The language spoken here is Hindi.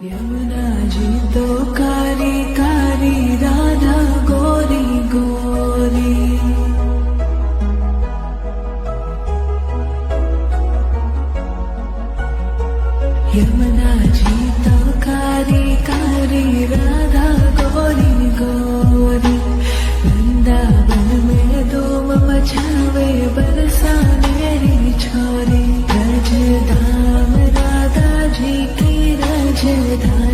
यमुना जी तो कारी कारी, राधा गोरी गोरी। यमुना जी तो कारी कारी, राधा गोरी गोरी। वृंदावन में धूम मचावे, बरसा मेरी छोरी। रज धाम राधा जी की रज धाम।